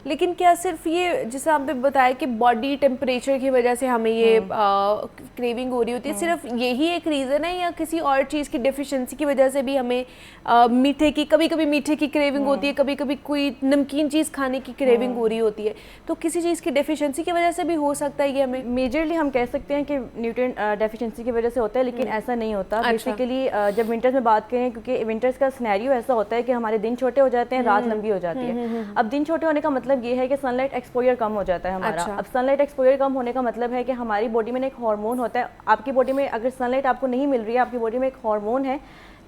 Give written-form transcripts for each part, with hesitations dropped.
लेकिन क्या सिर्फ ये जैसे आपने बताया कि बॉडी टेम्परेचर की वजह से हमें ये क्रेविंग हो रही होती है, सिर्फ यही एक रीज़न है या किसी और चीज़ की डेफिशिएंसी की वजह से भी हमें मीठे की, कभी कभी मीठे की क्रेविंग होती है, कभी कभी कोई नमकीन चीज़ खाने की क्रेविंग हो रही होती है, तो किसी चीज़ की डेफिशिएंसी की वजह से भी हो सकता है ये हमें? मेजरली हम कह सकते हैं कि न्यूट्रिएंट डेफिशिएंसी की वजह से होता है, लेकिन ऐसा नहीं होता। बेसिकली जब विंटर्स में बात करें, क्योंकि विंटर्स का सिनेरियो ऐसा होता है कि हमारे दिन छोटे हो जाते हैं, रात लंबी हो जाती है। अब दिन छोटे होने का मतलब ये है कि सनलाइट एक्सपोजर कम हो जाता है हमारा। अब सनलाइट एक्सपोजर कम होने का मतलब है कि हमारी बॉडी में एक हार्मोन होता है। आपकी बॉडी में अगर सनलाइट आपको नहीं मिल रही है, आपकी बॉडी में एक हार्मोन है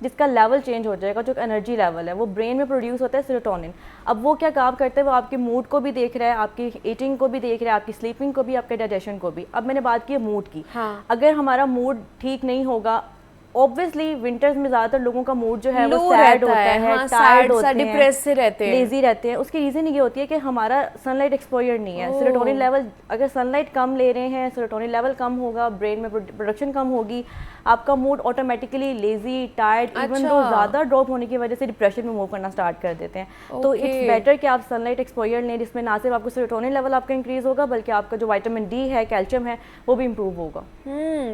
जिसका लेवल चेंज हो जाएगा, जो एनर्जी लेवल है वो ब्रेन में प्रोड्यूस होता है, सेरोटोनिन। अब वो क्या काम करता है, वो आपके मूड को भी देख रहा है, आपकी ईटिंग को भी देख रहा है, आपकी स्लीपिंग को भी, आपके डाइजेशन को भी। अब मैंने बात की मूड की। अगर हमारा मूड ठीक नहीं होगा, ऑब्वियसली विंटर्स में ज़्यादातर लोगों का मूड जो है वो सैड होता है, टायर्ड होते हैं, डिप्रेस से रहते हैं, लेजी रहते हैं। उसकी रीज़न ये होती है कि हमारा सनलाइट एक्सपोजर नहीं है। सेरोटोनिन लेवल, अगर सनलाइट कम ले रहे हैं, सेरोटोनिन लेवल कम होगा, ब्रेन में प्रोडक्शन कम होगी, आपका mood automatically lazy, tired, even though ज़्यादा ड्रॉप होने की वजह से डिप्रेशन में मूव करना स्टार्ट कर देते हैं। तो इट्स बेटर कि आप सनलाइट एक्सपोजर लें, जिसमें ना सिर्फ आपको सेरोटोनिन लेवल आपका इंक्रीज होगा, बल्कि आपका जो विटामिन डी है, कैल्शियम है, वो भी इम्प्रूव होगा।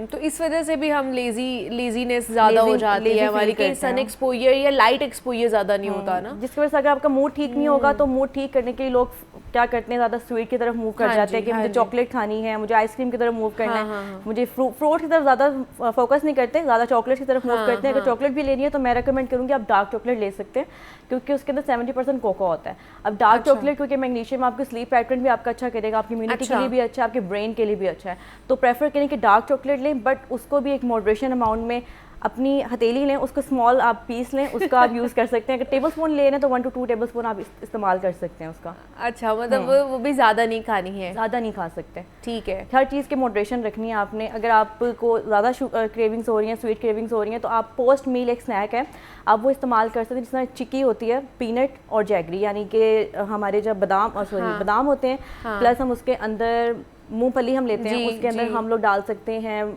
तो इस वजह से भी हम लेजीनेस ज़्यादा हो जाती है हमारी, कि सन एक्सपोजर या लाइट एक्सपोजर ज़्यादा नहीं होता ना, जिसकी वजह से अगर आपका मूड ठीक नहीं होगा, तो मूड ठीक करने के लिए लोग क्या करते हैं, ज़्यादा स्वीट की तरफ मूव कर जाते हैं कि मुझे चॉकलेट खानी है, मुझे आइसक्रीम की तरफ मूव करना है, मुझे फ्रूट की तरफ ज़्यादा फोकस नहीं करते, ज़्यादा चॉकलेट की तरफ मूव करते हैं। अगर चॉकलेट भी लेनी है तो मैं रेकमेंड करूँगी आप डार्क चॉकलेट ले सकते हैं, क्योंकि उसके अंदर 70% कोको होता है। अब डार्क चॉकलेट क्योंकि मैग्नीशियम आपको स्लीप पैटर्न भी आपका अच्छा करेगा, आपकी इम्यूनिटी के लिए भी अच्छा है, आपके ब्रेन के लिए भी अच्छा है। तो प्रेफर करें कि डार्क चॉकलेट लें, बट उसको भी एक मॉडरेशन अमाउंट में। अपनी हथेली लें, उसको स्मॉल आप पीस लें, उसका आप यूज़ कर सकते हैं। अगर टेबल स्पून ले रहे हैं तो 1 to 2 टेबल स्पून आप इस्तेमाल कर सकते हैं उसका। अच्छा, मतलब वो भी ज़्यादा नहीं खानी है, ज़्यादा नहीं खा सकते। ठीक है, हर चीज़ के मॉडरेशन रखनी है आपने। अगर आपको ज़्यादा क्रेविंग्स हो रही हैं, स्वीट क्रेविंग्स हो रही हैं, तो आप पोस्ट मील एक स्नैक है, आप वो इस्तेमाल कर सकते हैं, जिसमें चिक्की होती है, पीनट और जैगरी, यानी कि हमारे जब बादाम होते हैं, प्लस हम उसके अंदर मूंगफली हम लेते हैं, उसके अंदर हम लोग डाल सकते हैं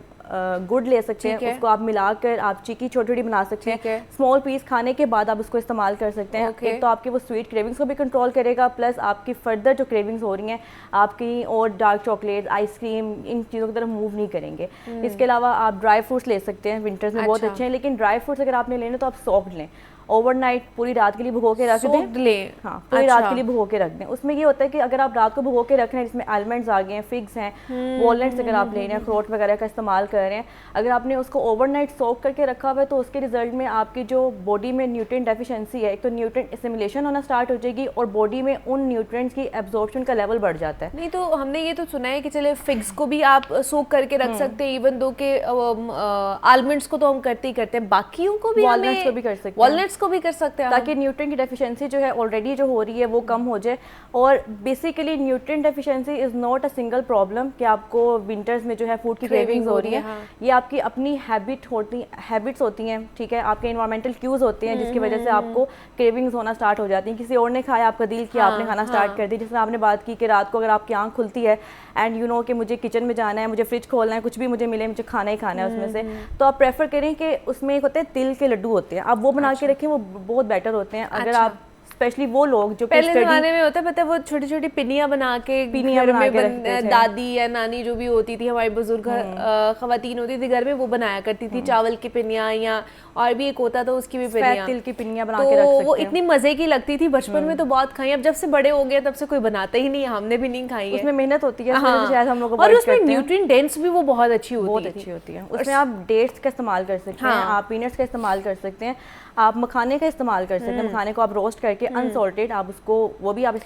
गुड़ ले सकते हैं, उसको आप मिलाकर आप चिक्की छोटी छोटी बना सकते हैं। स्मॉल पीस खाने के बाद आप उसको इस्तेमाल कर सकते हैं। एक तो आपकी वो स्वीट क्रेविंग्स को भी कंट्रोल करेगा, प्लस आपकी फर्दर जो क्रेविंग्स हो रही हैं आपकी, और डार्क चॉकलेट, आइसक्रीम, इन चीज़ों की तरफ मूव नहीं करेंगे। इसके अलावा आप ड्राई फ्रूट्स ले सकते हैं, विंटर्स में बहुत अच्छे हैं, लेकिन ड्राई फ्रूट्स अगर आपने लेने तो आप सॉफ्ट लें। ओवरनाइट पूरी रात के लिए भिगो के रख दें। हाँ, पूरी रात के लिए भिगो के रख दें। उसमें ये होता है कि अगर आप रात को भिगो के रख रहे हैं, जिसमें आलमंड्स आ गए हैं, फिग्स हैं, वॉलनट्स अगर आप ले रहे हैं, अखरोट वगैरह का इस्तेमाल कर रहे हैं, अगर आपने उसको ओवरनाइट सोक करके रखा हुआ है, तो उसके रिजल्ट में आपकी जो बॉडी में न्यूट्रिएंट डेफिशिएंसी है, एक तो न्यूट्रिएंट एसिमिलेशन होना स्टार्ट हो जाएगी, और बॉडी में उन न्यूट्रिएंट्स की एब्जॉर्प्शन का लेवल बढ़ जाता है। नहीं, तो हमने ये तो सुना है कि चले फिग्स को भी आप सोक करके रख सकते हैं, इवन दो के आलमंड्स को तो हम करते ही करते हैं, बाकियों को भी वॉलनट्स को भी कर सकते हैं, वॉलनट्स को भी कर सकते हैं, ताकि न्यूट्रिएंट की डेफिशिएंसी जो है ऑलरेडी जो हो रही है वो कम हो जाए। और basically nutrient deficiency is not a single problem कि आपको विंटर्स में जो है फूड की क्रेविंग्स हो रही है। ये आपकी अपनी हैबिट्स होती हैं, ठीक है, आपके इन्वायरमेंटल क्यूज होते हैं, जिसकी वजह से आपको क्रेविंग्स होना स्टार्ट हो जाती हैं। किसी और ने खाया, आपका दिल किया, आपने खाना स्टार्ट कर दी। जिसमें आपने बात की कि रात को अगर आपकी आँख खुलती है एंड यू नो कि मुझे किचन में जाना है, मुझे फ्रिज खोलना है, कुछ भी मुझे मिले, मुझे खाना ही खाना है उसमें से, तो आप प्रेफर करें कि उसमें एक होते हैं तिल के लड्डू होते हैं, आप वो बना के रखें, वो बहुत बेटर होते हैं। अगर आप स्पेशली वो लोग जो पहले ज़माने में होता है, पता है, वो छोटी छोटी पिनियाँ बना के दादी या नानी जो भी होती थी, हमारी बुजुर्ग खवातीन होती थी घर में, वो बनाया करती थी चावल की पिनियाँ, या और भी एक होता था उसकी भी पिनियाँ, तिल की पिनियाँ बना के रख सकते हैं। वो इतनी मजे की लगती थी, बचपन में तो बहुत खाई, अब जब से बड़े हो गए तब से कोई बनाता ही नहीं है, हमने भी नहीं खाई है। उसमें मेहनत होती है, शायद हम लोग, और उसमें न्यूट्रिएंट डेंस भी वो बहुत अच्छी होती है। उसमें आप डेट्स का इस्तेमाल कर सकते हैं, आप पीनट्स का इस्तेमाल कर सकते हैं, आप मखाने का इस्तेमाल कर सकते हैं। मखाने को आप रोस्ट करके अनसॉल्टेड आप उसको, वो भी आप इस्तेमाल